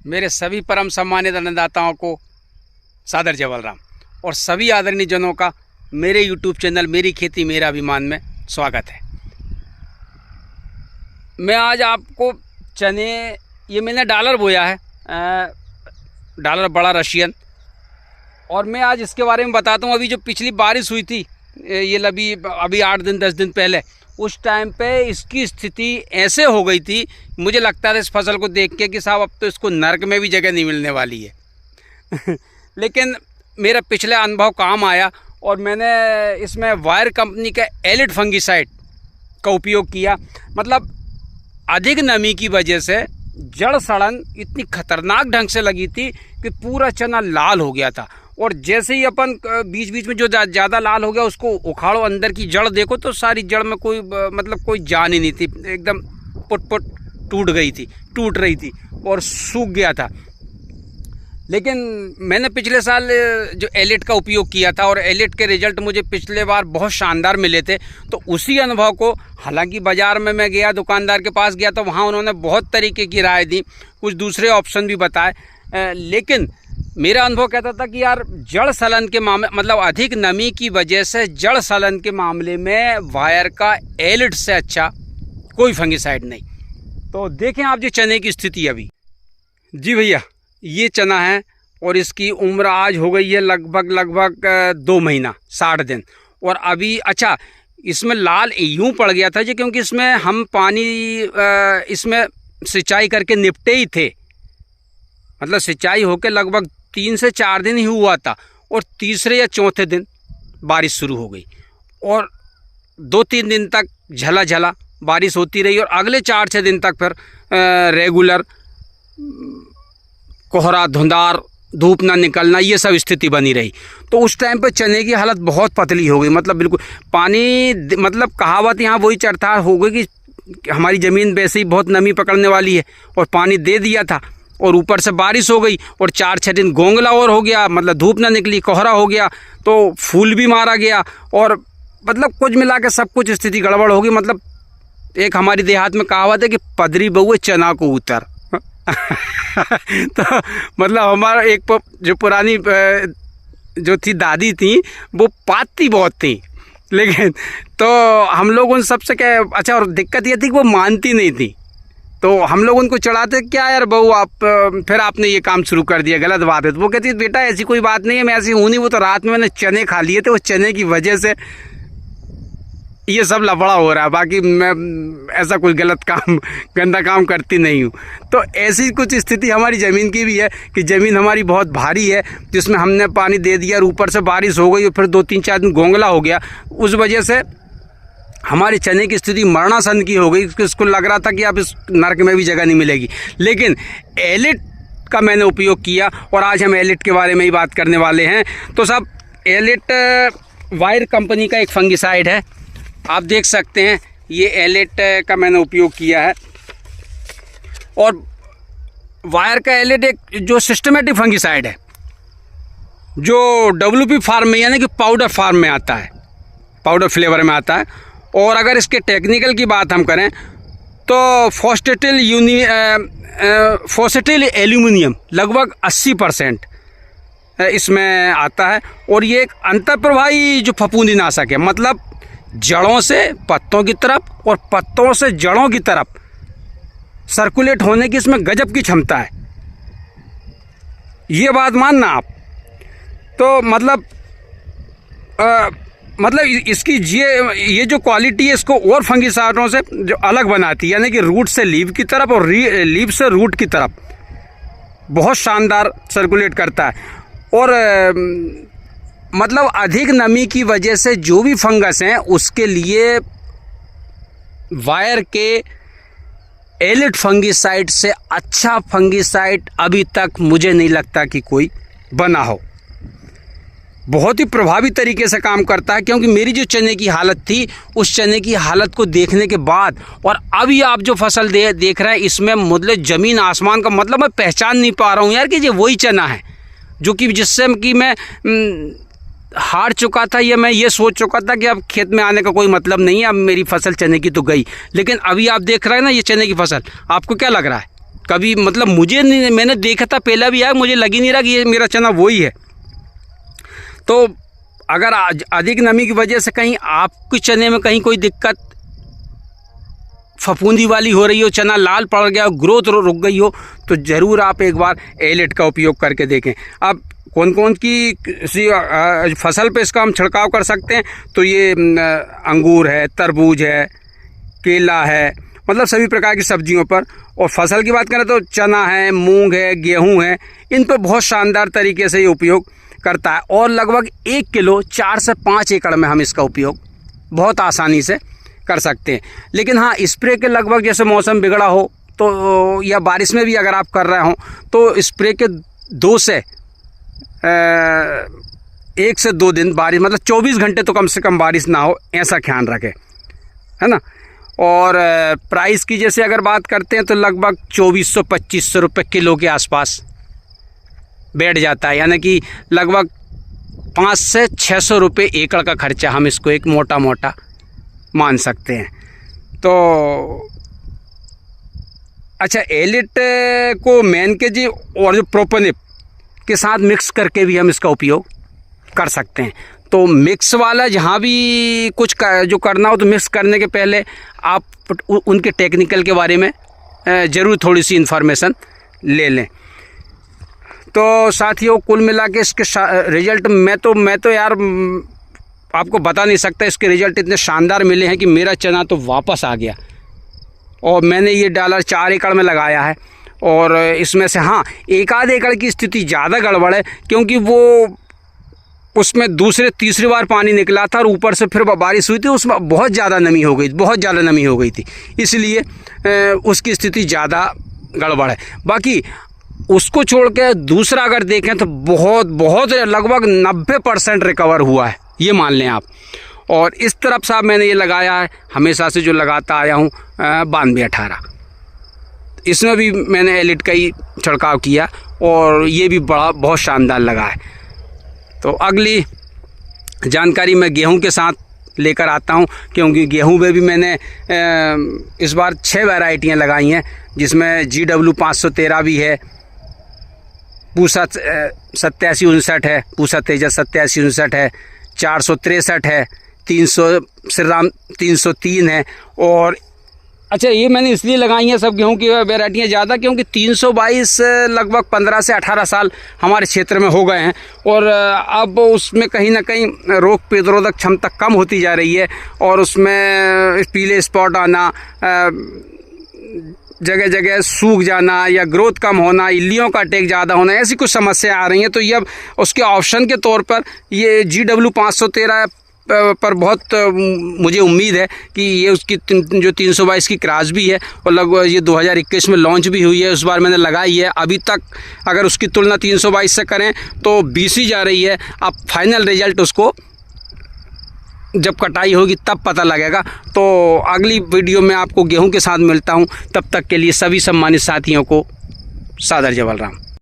मेरे सभी परम सम्मानित अन्नदाताओं को सादर जय बलराम और सभी आदरणीय जनों का मेरे YouTube चैनल मेरी खेती मेरा अभिमान में स्वागत है। मैं आज आपको चने, ये मैंने डॉलर बोया है, डॉलर बड़ा रशियन, और मैं आज इसके बारे में बताता हूँ। अभी जो पिछली बारिश हुई थी ये अभी 8 दिन 10 दिन पहले, उस टाइम पे इसकी स्थिति ऐसे हो गई थी, मुझे लगता था इस फसल को देख के कि साहब अब तो इसको नर्क में भी जगह नहीं मिलने वाली है लेकिन मेरा पिछला अनुभव काम आया और मैंने इसमें वायर कंपनी का एलिट फंगिसाइड का उपयोग किया। मतलब अधिक नमी की वजह से जड़ सड़न इतनी खतरनाक ढंग से लगी थी कि पूरा चना लाल हो गया था, और जैसे ही अपन बीच बीच में जो ज़्यादा लाल हो गया उसको उखाड़ो, अंदर की जड़ देखो तो सारी जड़ में कोई जान ही नहीं थी, एकदम पुट टूट रही थी और सूख गया था। लेकिन मैंने पिछले साल जो एलिट का उपयोग किया था और एलिट के रिजल्ट मुझे पिछले बार बहुत शानदार मिले थे, तो उसी अनुभव को, हालांकि बाज़ार में मैं गया, दुकानदार के पास गया तो वहाँ उन्होंने बहुत तरीके की राय दी, कुछ दूसरे ऑप्शन भी बताए, लेकिन मेरा अनुभव कहता था कि यार जड़ सलन के मामले, मतलब अधिक नमी की वजह से जड़ सलन के मामले में वायर का एलिट से अच्छा कोई फंगिसाइड नहीं। तो देखें आप जो चने की स्थिति अभी। जी भैया, ये चना है और इसकी उम्र आज हो गई है लगभग 2 महीना 60 दिन। और अभी अच्छा, इसमें लाल यूं पड़ गया था जी, क्योंकि इसमें हम पानी इसमें सिंचाई करके निपटे ही थे। मतलब सिंचाई होकर लगभग 3 से 4 दिन ही हुआ था और तीसरे या चौथे दिन बारिश शुरू हो गई और 2-3 दिन तक झला बारिश होती रही और अगले 4-6 दिन तक फिर रेगुलर कोहरा, धुंधार, धूप ना निकलना, ये सब स्थिति बनी रही। तो उस टाइम पर चने की हालत बहुत पतली हो गई, मतलब बिल्कुल पानी, मतलब कहावत यहाँ वही चरता हो गई कि हमारी ज़मीन वैसे ही बहुत नमी पकड़ने वाली है, और पानी दे दिया था और ऊपर से बारिश हो गई और 4-6 दिन गोंगला और हो गया, मतलब धूप ना निकली, कोहरा हो गया, तो फूल भी मारा गया और मतलब कुछ मिला के सब कुछ स्थिति गड़बड़ हो गई। मतलब एक हमारी देहात में कहावत है कि पदरी बहुए चना को उतर तो मतलब हमारा एक जो पुरानी जो थी दादी थी वो पाती बहुत थी, लेकिन तो हम लोग उन सबसे क्या, अच्छा, और दिक्कत ये थी कि वो मानती नहीं थी, तो हम लोग उनको चढ़ाते, क्या यार बहू आप फिर आपने ये काम शुरू कर दिया, गलत बात है। तो वो कहती है बेटा ऐसी कोई बात नहीं है, मैं ऐसी हूँ नहीं, वो तो रात में मैंने चने खा लिए थे, उस चने की वजह से ये सब लफड़ा हो रहा है, बाकी मैं ऐसा कोई गंदा काम करती नहीं हूँ। तो ऐसी कुछ स्थिति हमारी ज़मीन की भी है कि ज़मीन हमारी बहुत भारी है, जिसमें हमने पानी दे दिया और ऊपर से बारिश हो गई और फिर 2-3-4 दिन गोंगला हो गया। उस वजह से हमारी चने की स्थिति मरणासन की हो गई, इसको लग रहा था कि अब इस नर्क में भी जगह नहीं मिलेगी। लेकिन एलिट का मैंने उपयोग किया और आज हम एलिट के बारे में ही बात करने वाले हैं। तो सब एलिट वायर कंपनी का एक फंगिसाइड है, आप देख सकते हैं, ये एलिट का मैंने उपयोग किया है। और वायर का एलिट एक जो सिस्टमेटिक फंगिसाइड है, जो WP फार्म में यानी कि पाउडर फार्म में आता है, पाउडर फ्लेवर में आता है। और अगर इसके टेक्निकल की बात हम करें तो फॉस्फेटिल एल्यूमिनियम लगभग 80% इसमें आता है। और ये एक अंतःप्रवाही जो फफूंदीनाशक है, मतलब जड़ों से पत्तों की तरफ और पत्तों से जड़ों की तरफ सर्कुलेट होने की इसमें गजब की क्षमता है, ये बात मानना आप। तो मतलब इसकी ये जो क्वालिटी है इसको और फंगिसाइडों से जो अलग बनाती है, यानी कि रूट से लीव की तरफ और लीव से रूट की तरफ बहुत शानदार सर्कुलेट करता है। और मतलब अधिक नमी की वजह से जो भी फंगस हैं उसके लिए वायर के एलिट फंगिसाइड से अच्छा फंगिसाइड अभी तक मुझे नहीं लगता कि कोई बना हो। बहुत ही प्रभावी तरीके से काम करता है, क्योंकि मेरी जो चने की हालत थी उस चने की हालत को देखने के बाद और अभी आप जो फसल देख रहे हैं इसमें मतलब ज़मीन आसमान का, मतलब मैं पहचान नहीं पा रहा हूँ यार कि ये वही चना है जो कि जिससे कि मैं हार चुका था, या मैं ये सोच चुका था कि अब खेत में आने का कोई मतलब नहीं है, अब मेरी फसल चने की तो गई। लेकिन अभी आप देख रहे हैं ना ये चने की फसल, आपको क्या लग रहा है? कभी मतलब मुझे नहीं, मैंने देखा था पहला भी आया, मुझे लग ही नहीं रहा कि ये मेरा चना वही है। तो अगर अधिक नमी की वजह से कहीं आपके चने में कहीं कोई दिक्कत फफूंदी वाली हो रही हो, चना लाल पड़ गया हो, ग्रोथ रुक गई हो, तो ज़रूर आप एक बार एलिट का उपयोग करके देखें। अब कौन कौन की फसल पे इसका हम छिड़काव कर सकते हैं, तो ये अंगूर है, तरबूज है, केला है, मतलब सभी प्रकार की सब्जियों पर। और फसल की बात करें तो चना है, मूंग है, गेहूं है, इन पर बहुत शानदार तरीके से ये उपयोग करता है। और लगभग 1 किलो 4 से 5 एकड़ में हम इसका उपयोग बहुत आसानी से कर सकते हैं। लेकिन हाँ, स्प्रे के लगभग जैसे मौसम बिगड़ा हो तो या बारिश में भी अगर आप कर रहे हो तो स्प्रे के 1 से 2 दिन बारिश, मतलब 24 घंटे तो कम से कम बारिश ना हो, ऐसा ख्याल रखें, है ना। और प्राइस की जैसे अगर बात करते हैं तो लगभग 2400-2500 रुपये किलो के आसपास बैठ जाता है, यानी कि लगभग 500 से 600 रुपये एकड़ का खर्चा हम इसको एक मोटा मोटा मान सकते हैं। तो अच्छा, एलिट को मैनकेजी और जो प्रोपोनिप के साथ मिक्स करके भी हम इसका उपयोग कर सकते हैं। तो मिक्स वाला जहाँ भी कुछ जो करना हो तो मिक्स करने के पहले आप उनके टेक्निकल के बारे में ज़रूर थोड़ी सी इन्फॉर्मेशन ले लें। तो साथियों, कुल मिला के इसके रिज़ल्ट मैं तो यार आपको बता नहीं सकता, इसके रिज़ल्ट इतने शानदार मिले हैं कि मेरा चना तो वापस आ गया। और मैंने ये डॉलर 4 एकड़ में लगाया है, और इसमें से हाँ, 1 एकड़ की स्थिति ज़्यादा गड़बड़ है, क्योंकि वो उसमें दूसरे तीसरी बार पानी निकला था और ऊपर से फिर बारिश हुई थी, उसमें बहुत ज़्यादा नमी हो गई थी, इसलिए उसकी स्थिति ज़्यादा गड़बड़ है। बाकी उसको छोड़ के दूसरा अगर देखें तो बहुत लगभग 90% रिकवर हुआ है, ये मान लें आप। और इस तरफ साहब मैंने ये लगाया है, हमेशा से जो लगाता आया हूँ 9218, इसमें भी मैंने एलिट का ही छिड़काव किया और ये भी बहुत शानदार लगा है। तो अगली जानकारी मैं गेहूं के साथ लेकर आता हूं, क्योंकि गेहूं में भी मैंने इस बार 6 वैरायटियाँ लगाई हैं, जिसमें GW 513 भी है, पूसा 8759 है, पूसा तेजस 8759 है, 463 है, 300 श्रीराम 303 है। और अच्छा, ये मैंने इसलिए लगाई हैं सब गेहूं की वैरायटियाँ ज़्यादा, क्योंकि 322 लगभग 15 से 18 साल हमारे क्षेत्र में हो गए हैं, और अब उसमें कहीं ना कहीं रोग प्रतिरोधक क्षमता कम होती जा रही है, और उसमें पीले स्पॉट आना, जगह जगह सूख जाना या ग्रोथ कम होना, इल्लियों का अटैक ज़्यादा होना, ऐसी कुछ समस्या आ रही हैं। तो ये अब उसके ऑप्शन के तौर पर ये GW 513 पर बहुत मुझे उम्मीद है कि ये उसकी जो 322 की क्रॉस भी है, और लगभग ये 2021 में लॉन्च भी हुई है, उस बार मैंने लगाई है। अभी तक अगर उसकी तुलना 322 से करें तो 20 ही जा रही है। अब फाइनल रिजल्ट उसको जब कटाई होगी तब पता लगेगा। तो अगली वीडियो में आपको गेहूं के साथ मिलता हूं, तब तक के लिए सभी सम्मानित साथियों को सादर जवल राम।